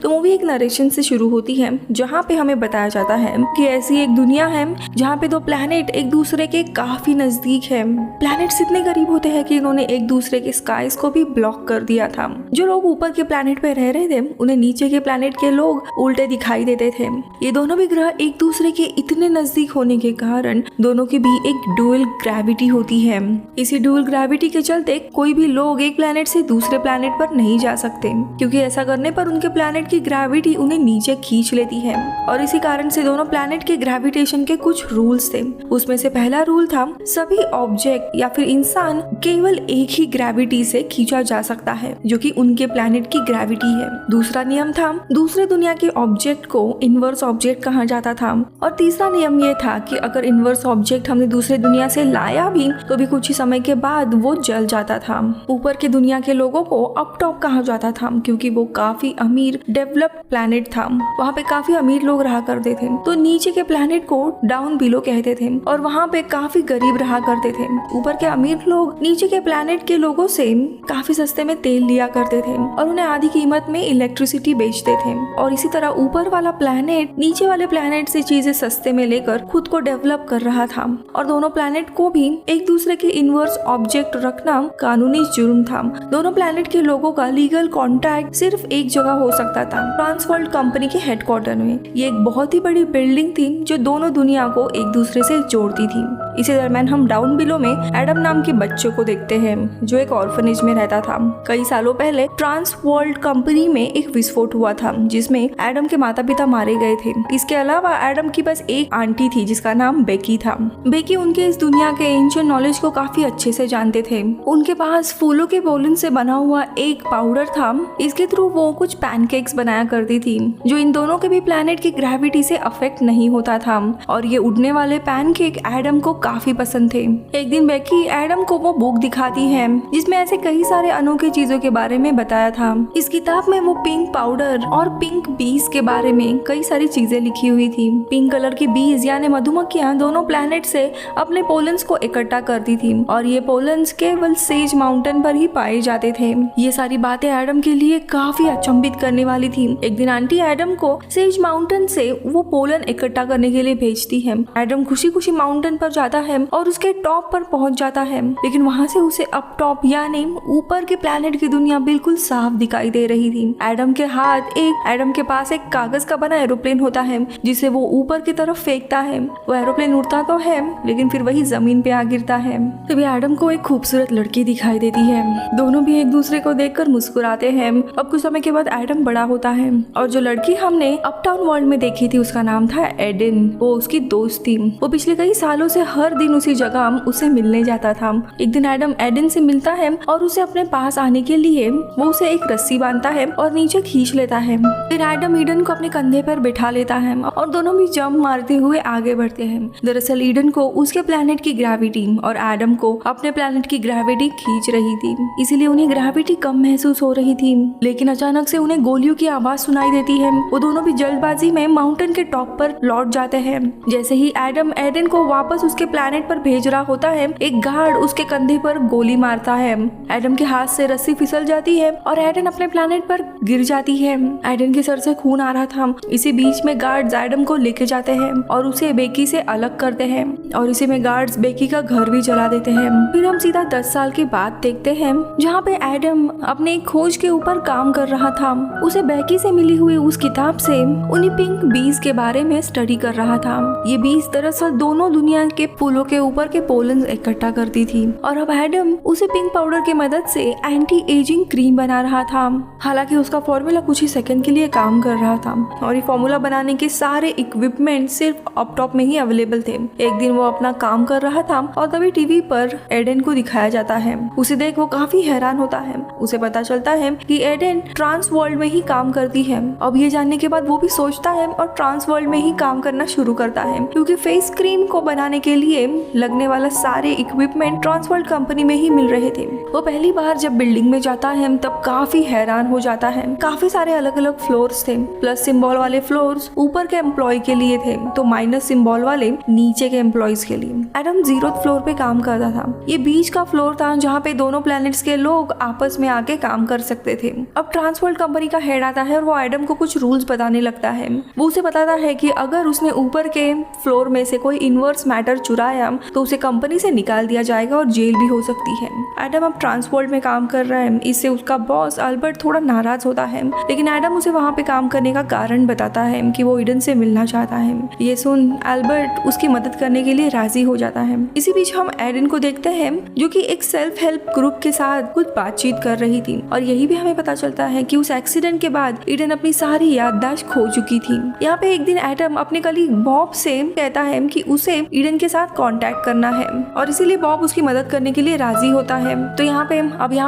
तो मूवी एक नरेशन से शुरू होती है जहाँ पे हमें बताया जाता है कि ऐसी एक दुनिया है जहाँ पे दो प्लैनेट एक दूसरे के काफी नजदीक है। प्लैनेट्स इतने करीब होते हैं कि इन्होंने एक दूसरे के स्काईज को भी ब्लॉक कर दिया था। जो लोग ऊपर के प्लैनेट पे रह रहे थे उन्हें नीचे के प्लैनेट के लोग उल्टे दिखाई देते थे। ये दोनों भी ग्रह एक दूसरे के इतने नजदीक होने के कारण दोनों की भी एक डुअल ग्रेविटी होती है। इसी डुअल ग्रेविटी के चलते कोई भी लोग एक प्लैनेट से दूसरे प्लैनेट पर नहीं जा सकते, क्योंकि ऐसा करने पर उनके प्लैनेट की ग्रेविटी उन्हें नीचे खींच लेती है। और इसी कारण से दोनों प्लैनेट के ग्रेविटेशन के कुछ रूल्स थे। उसमें से पहला रूल था सभी ऑब्जेक्ट या फिर इंसान केवल एक ही ग्रेविटी से खींचा जा सकता है, जो कि उनके प्लैनेट की ग्रेविटी है। दूसरा नियम था दूसरे दुनिया के ऑब्जेक्ट को इनवर्स ऑब्जेक्ट कहा जाता था। और तीसरा नियम ये था कि अगर इनवर्स ऑब्जेक्ट हमने दूसरे दुनिया से लाया भी तो भी कुछ ही समय के बाद वो जल जाता था। ऊपर की दुनिया के लोगों को अप टॉप कहा जाता था, क्योंकि वो काफी अमीर डेवलप्ड प्लैनेट था। वहाँ पे काफी अमीर लोग रहा करते थे। तो नीचे के प्लैनेट को डाउन बिलो कहते थे और वहाँ पे काफी गरीब रहा करते थे। ऊपर के अमीर लोग नीचे के प्लैनेट के लोगों से काफी सस्ते में तेल लिया करते थे और उन्हें आधी कीमत में इलेक्ट्रिसिटी बेचते थे। और इसी तरह ऊपर वाला प्लैनेट नीचे वाले प्लैनेट से चीजें सस्ते में लेकर खुद को डेवलप कर रहा था। और दोनों प्लैनेट को भी एक दूसरे के इनवर्स ऑब्जेक्ट रखना कानूनी जुर्म था। दोनों प्लैनेट के लोगों का लीगल कॉन्टैक्ट सिर्फ एक जगह हो सकता था, ट्रांसवर्ल्ड कंपनी के हेडक्वार्टर में। ये एक बहुत ही बड़ी बिल्डिंग थी जो दोनों दुनिया को एक दूसरे से जोड़ती थी। इसी दरम्यान हम डाउन बिलो में एडम नाम के बच्चे को देखते हैं जो एक ऑर्फनेज में रहता था। कई सालों पहले ट्रांसवर्ल्ड कंपनी में एक विस्फोट हुआ था जिसमें एडम के माता पिता मारे गए थे। इसके अलावा एडम की बस एक आंटी थी जिसका नाम बेकी था। बेकी उनके इस दुनिया के एंशिएंट नॉलेज को काफी अच्छे से जानते थे। उनके पास फूलों के पोलन से बना हुआ एक पाउडर था। इसके थ्रू वो कुछ पैनकेक्स बनाया करती थी जो इन दोनों के भी प्लैनेट की ग्रेविटी से अफेक्ट नहीं होता था। और ये उड़ने वाले पैनकेक एडम को काफी पसंद थे। एक दिन बेकी एडम को वो बुक दिखाती है जिसमें ऐसे कई सारे अनोखे चीजों के बारे में बताया था। इस किताब में वो पिंक पाउडर और पिंक बीज के बारे में कई सारी चीजें लिखी हुई थी। पिंक कलर की बीज यानी मधुमक्खियां दोनों प्लैनेट से अपने पोलन्स को इकट्ठा करती थी और ये पोलन्स केवल सेज माउंटेन पर ही पाए जाते थे। ये सारी बातें एडम के लिए काफी अचंभित करने वाली थी। एक दिन आंटी एडम को सेज माउंटेन से वो पोलन इकट्ठा करने के लिए भेजती है। एडम खुशी खुशी माउंटेन पर जाता है और उसके टॉप पर पहुंच जाता है, लेकिन वहाँ से उसे अप टॉप यानी ऊपर के प्लैनेट की दुनिया बिल्कुल साफ दिखाई दे रही थी। एडम के पास एक कागज का बना एरोप्लेन होता है जिसे वो ऊपर की तरफ फेंकता है। वो एरोप्लेन उड़ता तो है लेकिन फिर वही जमीन पे आ गिरता है। तभी एडम को एक खूबसूरत लड़की दिखाई देती है। दोनों भी एक दूसरे को देखकर मुस्कुराते हैं। अब कुछ समय के बाद एडम बड़ा होता है और जो लड़की हमने अपटाउन वर्ल्ड में देखी थी उसका नाम था एडन। वो उसकी दोस्त थी। वो पिछले कई सालों से हर दिन उसी जगह उसे मिलने जाता था। एक दिन एडम एडन से मिलता है और उसे अपने पास आने के लिए वो उसे एक रस्सी बांधता है और नीचे खींच लेता है। फिर एडम ईडन को अपने कंधे पर बिठा लेता है और दोनों भी जंप मारते हुए आगे बढ़ते हैं। दरअसल ईडन को उसके प्लैनेट की ग्रेविटी और एडम को अपने प्लैनेट की ग्रेविटी खींच रही थी, इसीलिए उन्हें ग्रेविटी कम महसूस हो रही थी। लेकिन अचानक से उन्हें गोलियों की आवाज सुनाई देती है। वो दोनों भी जल्दबाजी में माउंटेन के टॉप पर लौट जाते हैं। जैसे ही एडम एडन को वापस उसके प्लैनेट पर भेज रहा होता है एक गार्ड उसके कंधे पर गोली मारता है। एडम के हाथ से रस्सी फिसल जाती है और एडन अपने प्लैनेट पर गिर जाती है। एडन के सर से खून आ रहा था। इसी बीच में गार्ड्स एडम को लेके जाते हैं और उसे बेकी से अलग करते हैं और इसी में गार्ड्स बेकी का घर भी जला देते हैं। फिर हम सीधा 10 साल के बाद देखते हैं जहाँ पे एडम अपने एक खोज के ऊपर काम कर रहा था। उसे बेकी से मिली हुई उस किताब से उन्हीं पिंक बीज के बारे में स्टडी कर रहा था। ये बीज दरअसल दोनों दुनिया के फूलों के ऊपर के पोलन इकट्ठा करती थी और अब एडम उसे पिंक पाउडर की मदद से एंटी एजिंग क्रीम बना रहा था। हालांकि उसका फॉर्मूला कुछ ही सेकंड के लिए काम कर रहा था और ये फॉर्मूला बनाने के सारे इक्विपमेंट सिर्फ अपटॉप में ही अवेलेबल थे। एक दिन वो अपना काम कर रहा था और तभी टीवी पर एडन को दिखाया जाता है। उसे देख वो काफी हैरान होता है। उसे पता चलता है कि एडन ट्रांस वर्ल्ड में ही काम करती है। अब ये जानने के बाद वो भी सोचता है और ट्रांस वर्ल्ड में ही काम करना शुरू करता है, क्योंकि फेस क्रीम को बनाने के लिए लगने वाला सारे इक्विपमेंट ट्रांस वर्ल्ड कंपनी में ही मिल रहे थे। वो पहली बार जब बिल्डिंग में जाता है तब काफी हैरान हो जाता है। काफी सारे अलग अलग फ्लोर्स थे। प्लस सिंबल वाले फ्लोर्स ऊपर के एम्प्लॉय के लिए थे तो माइनस सिंबल वाले नीचे के एम्प्लॉयज के लिए। एडम 0th फ्लोर पे काम करता था। ये बीच का फ्लोर था जहाँ पे दोनों प्लैनेट्स के लोग आपस में आके काम कर सकते थे। अब ट्रांसवर्ल्ड कंपनी का हेड आता है और वो एडम को कुछ रूल्स बताने लगता है। वो उसे बताता है कि अगर उसने ऊपर के फ्लोर में से कोई इनवर्स मैटर चुराया तो उसे कंपनी से निकाल दिया जाएगा और जेल भी हो सकती है। एडम अब ट्रांसपोर्ट में काम कर रहा है, इससे उसका बॉस अल्बर्ट थोड़ा नाराज होता है, लेकिन एडम उसे वहाँ पे काम करने का कारण बताता है कि वो ईडन से मिलना चाहता है। ये सुन अल्बर्ट उसकी मदद करने के लिए राजी हो जाता है। इसी बीच हम एडन को देखते हैं जो कि एक सेल्फ हेल्प ग्रुप के साथ कुछ बातचीत कर रही थी और यही भी हमें पता चलता है कि उस एक्सीडेंट के बाद ईडन अपनी सारी याददाश्त खो चुकी थी। यहाँ पे एक दिन एडम अपने कलीग बॉब से कहता है कि उसे ईडन के साथ कांटेक्ट करना है और इसीलिए बॉब उसकी मदद करने के लिए राजी होता है। तो यहाँ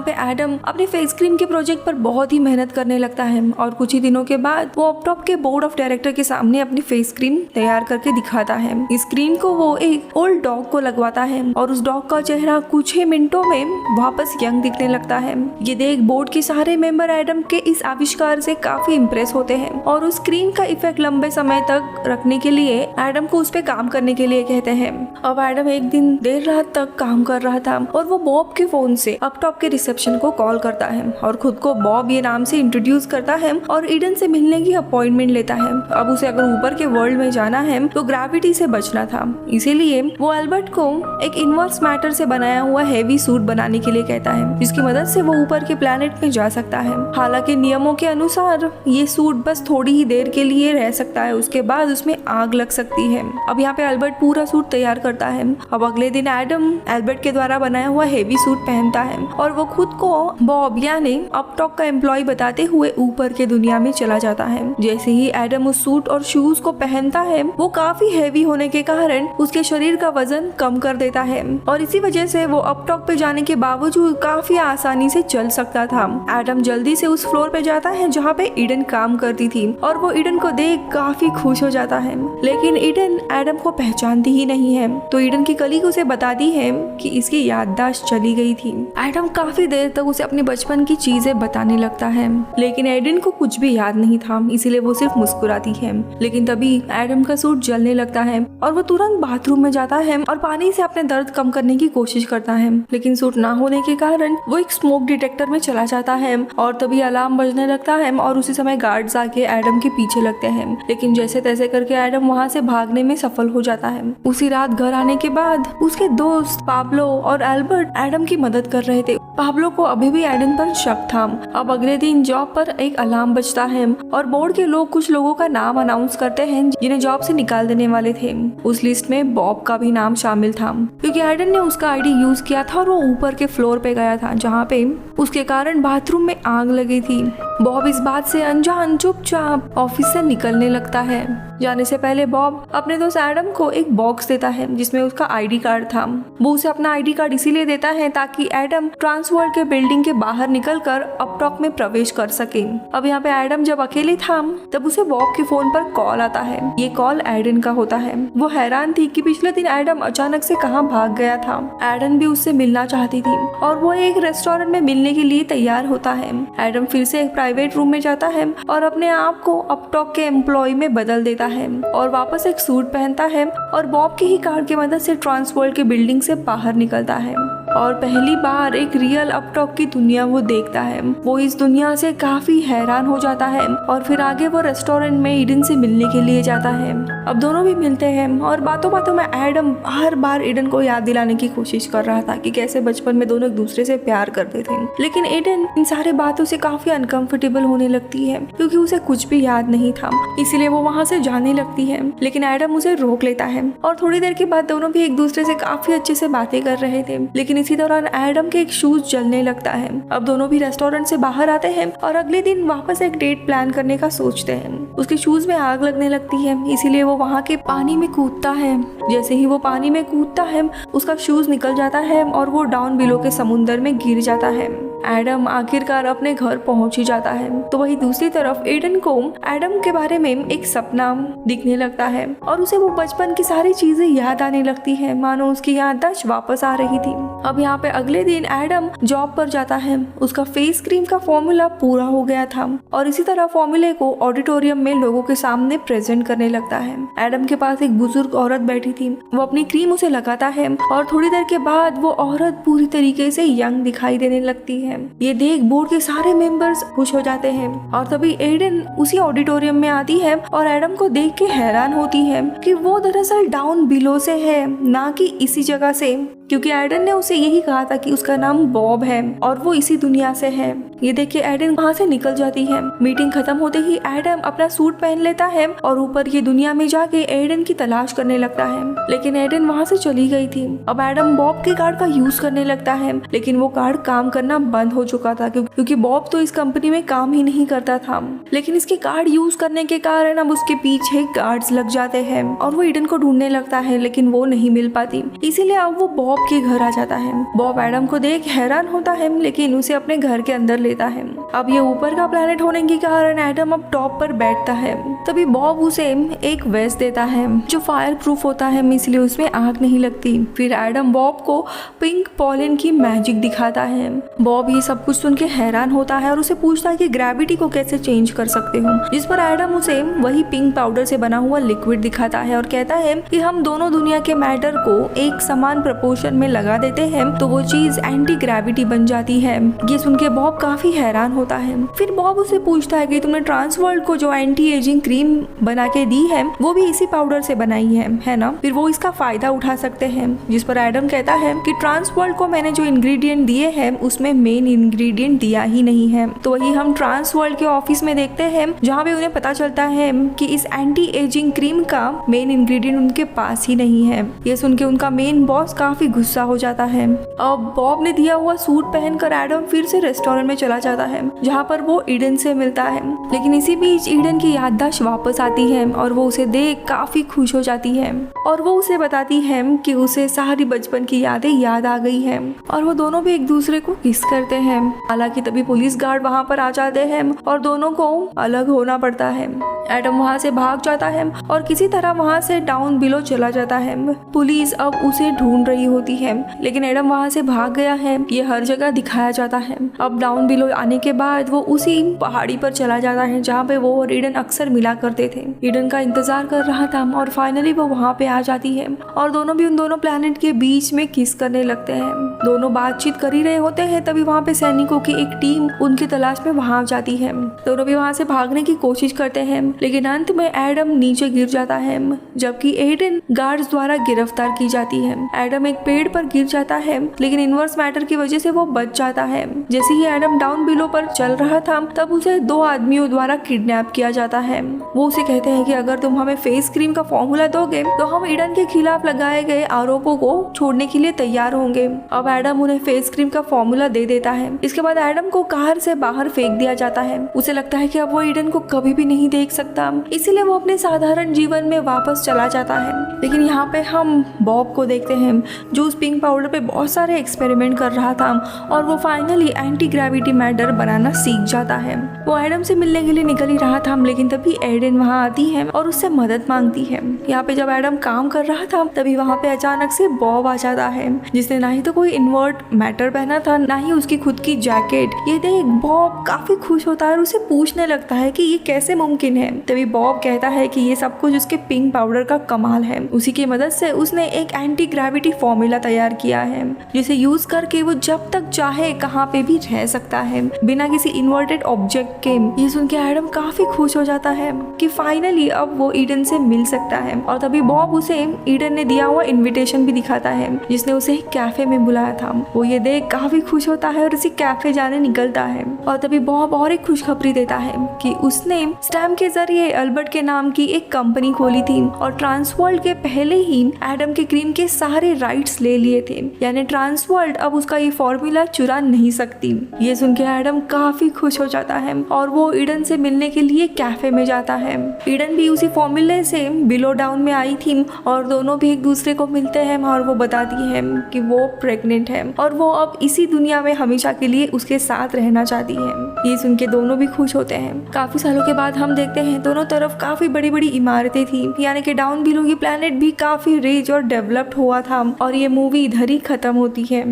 पे एडम अपने फेस क्रीम के प्रोजेक्ट पर बहुत ही मेहनत करने लगता है और कुछ ही दिनों के बाद वो अपटॉप के बोर्ड ऑफ डायरेक्टर के सामने अपनी फेस क्रीम तैयार करके दिखाता है। इस क्रीम को वो एक ओल्ड डॉग को लगवाता है और उस डॉग का चेहरा कुछ ही मिनटों में वापस यंग दिखने लगता है। ये देख बोर्ड के सारे मेंबर एडम के इस आविष्कार से काफी इम्प्रेस होते हैं और उस क्रीम का इफेक्ट लंबे समय तक रखने के लिए एडम को उस पे काम करने के लिए कहते हैं। अब एडम एक दिन देर रात तक काम कर रहा था और वो बॉब के फोन से अपटॉप के रिसेप्शन को कॉल करता है और खुद को बॉब ये नाम से इंट्रोड्यूस करता है और ईडन से मिलने की अपॉइंटमेंट लेता है। अब उसे अगर ऊपर के वर्ल्ड में जाना है तो ग्रेविटी से बचना था, इसीलिए वो अल्बर्ट को एक इनवर्स मैटर से बनाया हुआ हेवी सूट बनाने के लिए कहता है, जिसकी मदद से वो ऊपर के प्लेनेट में जा सकता है। हालांकि नियमों के अनुसार ये सूट बस थोड़ी ही देर के लिए रह सकता है, उसके बाद उसमें आग लग सकती है। अब यहाँ पे अल्बर्ट पूरा सूट तैयार करता है। अब अगले दिन एडम अल्बर्ट के द्वारा बनाया हुआ हेवी सूट पहनता है और वो खुद को बॉब यानी अपटॉप का एम्प्लॉय बताते हुए ऊपर के दुनिया में चला जाता है। जैसे ही एडम उस सूट और शूज को पहनता है वो काफी हेवी होने के कारण उसके शरीर का वजन कम कर देता है और इसी वजह से वो अपटॉप पे जाने के बावजूद काफी आसानी से चल सकता था। एडम जल्दी से उस फ्लोर पे जाता है जहाँ पे ईडन काम करती थी और वो ईडन को देख काफी खुश हो जाता है, लेकिन ईडन एडम को पहचानती ही नहीं है। तो ईडन की कलीग उसे बताती है कि इसकी याददाश्त चली गई थी। एडम काफी देर तक उसे अपने बचपन की चीजें बताने लगता है, लेकिन एडन को कुछ भी याद नहीं था, इसीलिए वो सिर्फ मुस्कुराती है। लेकिन तभी एडम का सूट जलने लगता है और वो तुरंत बाथरूम में जाता है और पानी से अपने दर्द कम करने की कोशिश करता है, लेकिन सूट ना होने के कारण वो एक स्मोक डिटेक्टर में चला जाता है और तभी अलार्म बजने लगता है और उसी समय गार्ड्स आके एडम के पीछे लगते हैं, लेकिन जैसे तैसे करके एडम वहाँ से भागने में सफल हो जाता है। उसी रात घर आने के बाद उसके दोस्त पाब्लो और अल्बर्ट एडम की मदद कर रहे थे। पाब्लो को अभी भी एडम पर शक था। अब अगले दिन जॉब पर एक अलार्म बजता है और बोर्ड के लोग कुछ लोगों का नाम अनाउंस करते हैं जिन्हें जॉब से निकाल देने वाले थे। उस लिस्ट में बॉब का भी नाम शामिल था, क्योंकि एडन ने उसका आईडी यूज किया था और वो ऊपर के फ्लोर पे गया था जहाँ पे उसके कारण बाथरूम में आग लगी थी। बॉब इस बात से अनजान चुपचाप ऑफिस से निकलने लगता है। जाने से पहले बॉब अपने दोस्त एडम को एक बॉक्स देता है जिसमें उसका आईडी कार्ड था। वो उसे अपना आईडी कार्ड इसीलिए देता है ताकि एडम ट्रांसवर्ल्ड के बिल्डिंग के बाहर निकलकर अपटॉप में प्रवेश कर सके। अब यहाँ पे एडम जब अकेले था तब उसे बॉब के फोन पर कॉल आता है। ये कॉल एडन का होता है। वो हैरान थी कि पिछले दिन एडम अचानक से कहाँ भाग गया था। एडन भी उससे मिलना चाहती थी और वो एक रेस्टोरेंट में मिलने के लिए तैयार होता है। एडम फिर से एक प्राइवेट रूम में जाता है और अपने आप को अपटॉप के एम्प्लॉय में बदल देता है और वापस एक सूट पहनता है और बॉब के ही कार की मदद से ट्रांसवर्ल्ड के बिल्डिंग से बाहर निकलता है और पहली बार एक रियल अपटॉप की दुनिया वो देखता है। वो इस दुनिया से काफी हैरान हो जाता है और फिर आगे वो रेस्टोरेंट में ईडन से मिलने के लिए जाता है। अब दोनों भी मिलते हैं और बातों बातों में एडम हर बार ईडन को याद दिलाने की कोशिश कर रहा था कि कैसे बचपन में दोनों एक दूसरे से प्यार करते थे, लेकिन ईडन इन सारे बातों से काफी अनकंफर्टेबल होने लगती है क्योंकि उसे कुछ भी याद नहीं था, इसीलिए वो वहाँ से जाने लगती है, लेकिन एडम उसे रोक लेता है और थोड़ी देर के बाद दोनों भी एक दूसरे से काफी अच्छे से बातें कर रहे थे। लेकिन इसी दौरान एडम के एक शूज जलने लगता है। अब दोनों भी रेस्टोरेंट से बाहर आते हैं और अगले दिन वापस एक डेट प्लान करने का सोचते हैं। उसके शूज में आग लगने लगती है, इसीलिए वो वहाँ के पानी में कूदता है। जैसे ही वो पानी में कूदता है उसका शूज निकल जाता है और वो डाउन बिलो के समुंदर में गिर जाता है। एडम आखिरकार अपने घर पहुंच ही जाता है। तो वही दूसरी तरफ ईडन को एडम के बारे में एक सपना दिखने लगता है और उसे वो बचपन की सारी चीजें याद आने लगती है, मानो उसकी याददाश्त वापस आ रही थी। अब यहाँ पे अगले दिन एडम जॉब पर जाता है। उसका फेस क्रीम का फॉर्मूला पूरा हो गया था और इसी तरह फॉर्मूले को ऑडिटोरियम में लोगों के सामने प्रेजेंट करने लगता है। एडम के पास एक बुजुर्ग औरत बैठी थी। वो अपनी क्रीम उसे लगाता है और थोड़ी देर के बाद वो औरत पूरी तरीके से यंग दिखाई देने लगती है। हैं। ये देख बोर्ड के सारे मेंबर्स खुश हो जाते हैं और तभी एडन उसी ऑडिटोरियम में आती है और एडम को देख के हैरान होती है कि वो दरअसल डाउन बिलो से है, ना कि इसी जगह से, क्योंकि एडन ने उसे यही कहा था कि उसका नाम बॉब है और वो इसी दुनिया से है। ये देख के एडन वहाँ से निकल जाती है। मीटिंग खत्म होते ही एडम अपना सूट पहन लेता है और ऊपर ये दुनिया में जाके एडन की तलाश करने लगता है, लेकिन एडन वहाँ से चली गई थी। अब एडम बॉब के कार्ड का यूज करने लगता है, लेकिन वो कार्ड काम करना बंद हो चुका था क्योंकि बॉब तो इस कंपनी में काम ही नहीं करता था। लेकिन इसके कार्ड यूज करने के कारण अब उसके पीछे गार्ड्स लग जाते हैं और वो एडन को ढूंढने लगता है, लेकिन वो नहीं मिल पाती। इसीलिए अब वो बॉब के घर आ जाता है। बॉब एडम को देख हैरान होता है, लेकिन उसे अपने घर के अंदर लेता है। अब ये ऊपर का प्लेनेट होने के कारण एडम अब टॉप पर बैठता है। तभी बॉब उसे एक वेस्ट देता है जो फायर प्रूफ होता है, इसलिए उसमें आग नहीं लगती। फिर एडम बॉब को पिंक पॉलन की मैजिक दिखाता है। बॉब ये सब कुछ सुन के हैरान होता है और उसे पूछता है कि ग्रेविटी को कैसे चेंज कर सकते हो, जिस पर एडम उसे वही पिंक पाउडर से बना हुआ लिक्विड दिखाता है और कहता है कि हम दोनों दुनिया के मैटर को एक समान प्रपोर्शन में लगा देते हैं तो वो चीज एंटी ग्रेविटी बन जाती है। ये सुन के बॉब काफी हैरान होता है। फिर बॉब उसे पूछता है कि तुमने ट्रांस वर्ल्ड को जो एंटी एजिंग क्रीम बना के दी है वो भी इसी पाउडर से बनाई है ना? फिर वो इसका फायदा उठा सकते हैं, जिस पर एडम कहता है कि ट्रांस वर्ल्ड को मैंने जो इंग्रेडिएंट दिए हैं उसमें मेन इंग्रेडिएंट दिया ही नहीं है। तो वही हम ट्रांस वर्ल्ड के ऑफिस में देखते हैं, जहाँ पे उन्हें पता चलता है कि इस एंटी एजिंग क्रीम का मेन इंग्रेडिएंट उनके पास ही नहीं है। ये सुन के उनका मेन बॉस काफी गुस्सा हो जाता है। अब बॉब ने दिया हुआ सूट पहनकर एडम फिर से रेस्टोरेंट में चला जाता है, जहाँ पर वो ईडन से मिलता है। लेकिन इसी बीच ईडन की याददाश्त वापस आती है और वो उसे देख काफी खुश हो जाती है और वो उसे बताती है कि उसे सारी बचपन की यादें याद आ गई है और वो दोनों भी एक दूसरे को किस करते हैं। हालांकि तभी पुलिस गार्ड वहाँ पर आ जाते हैं और दोनों को अलग होना पड़ता है। एडम वहाँ से भाग जाता है और किसी तरह वहाँ से डाउन बिलो चला जाता है। पुलिस अब उसे ढूंढ रही होती है, लेकिन एडम वहाँ से भाग गया है, ये हर जगह दिखाया जाता है। अब डाउन बिलो आने के बाद वो उसी पहाड़ी पर चला जाता है जहाँ पे वो और ईडन अक्सर मिला करते थे। ईडन का इंतजार कर रहा था और फाइनली वो वहाँ पे आ जाती है और दोनों भी उन दोनों प्लैनेट के बीच में किस करने लगते हैं। दोनों बातचीत कर ही रहे होते हैं, तभी वहाँ पे सैनिकों की एक टीम उनकी तलाश में वहाँ जाती है। दोनों भी वहाँ से भागने की कोशिश करते हैं, लेकिन अंत में एडम नीचे गिर जाता है, जबकि एडन गार्ड्स द्वारा गिरफ्तार की जाती है। एडम एक पेड़ पर गिर जाता है, लेकिन इनवर्स मैटर की वजह से वो बच जाता है। जैसे ही एडम डाउन बिलो पर चल रहा था, तब उसे दो आदमियों द्वारा किडनैप किया जाता है। वो उसे कहते हैं कि अगर तुम हमें फेस क्रीम का फॉर्मूला दोगे तो हम ईडन के खिलाफ लगाए गए आरोपों को छोड़ने के लिए तैयार होंगे। अब एडम उन्हें फेस क्रीम का फॉर्मूला दे देता है। इसके बाद एडम को कार से बाहर फेंक दिया जाता है। उसे लगता है कि अब वो ईडन को कभी भी नहीं देख सकता, इसीलिए वो अपने साधारण जीवन में वापस चला जाता है। लेकिन यहाँ पे हम बॉब को देखते हैं जो उस पिंक पाउडर पे बहुत सारे एक्सपेरिमेंट कर रहा था और वो फाइनली एंटी ग्रेविटी मैटर बनाना सीख जाता है। वो एडम से मिलने के लिए निकल ही रहा था, लेकिन तभी एडन वहाँ आती है और उससे मदद मांगती है। यहाँ पे जब एडम काम कर रहा था, तभी वहाँ पे अचानक से बॉब आ जाता है, जिसने ना ही तो कोई इन्वर्ट मैटर पहना था, ना ही उसकी खुद की जैकेट। ये देख बॉब काफी खुश होता है और उसे पूछने लगता है कि ये कैसे मुमकिन है। तभी बॉब कहता है कि ये सब कुछ उसके पिंक पाउडर का कमाल है। उसी की मदद से उसने एक एंटी ग्रेविटी फॉर्मूला तैयार किया है, जिसे यूज करके वो जब तक चाहे कहाँ पे भी रह सकता है बिना किसी इन्वर्टेड ऑब्जेक्ट के। ये सुन के एडम काफी खुश हो जाता है कि फाइनली अब वो ईडन से मिल सकता है। और तभी बॉब उसे ईडन ने दिया हुआ इन्विटेशन भी दिखाता है, जिसने उसे एक कैफे में बुलाया था। वो ये देख काफी खुश होता है और उसी कैफे जाने निकलता है। और तभी बॉब और एक खुशखबरी देता है कि उसने स्टैम्प के जरिए अल्बर्ट के नाम की एक कंपनी खोली थी और ट्रांसवर्ल्ड के पहले ही एडम के क्रीम के सारे राइट्स ले लिए थे, यानी ट्रांसवर्ल्ड अब उसका ये फॉर्मूला चुरा नहीं सकती। ये सुन के एडम काफी खुश हो जाता है और वो ईडन से मिलने के लिए कैफे में जाता है। ईडन भी उसी फॉर्मूले से बिलो डाउन में आई थी और दोनों भी एक दूसरे को मिलते हैं और वो बताती है कि वो प्रेग्नेंट है और वो अब इसी दुनिया में हमेशा के लिए उसके साथ रहना चाहती है। ये सुन के दोनों भी खुश होते हैं। काफी सालों के बाद हम देखते हैं दोनों तरफ काफी बड़ी बड़ी इमारतें थी, यानी कि डाउन बिलो की प्लेनेट भी काफी रिच और डेवलप्ड हुआ था और ये मूवी इधर ही खत्म होती है।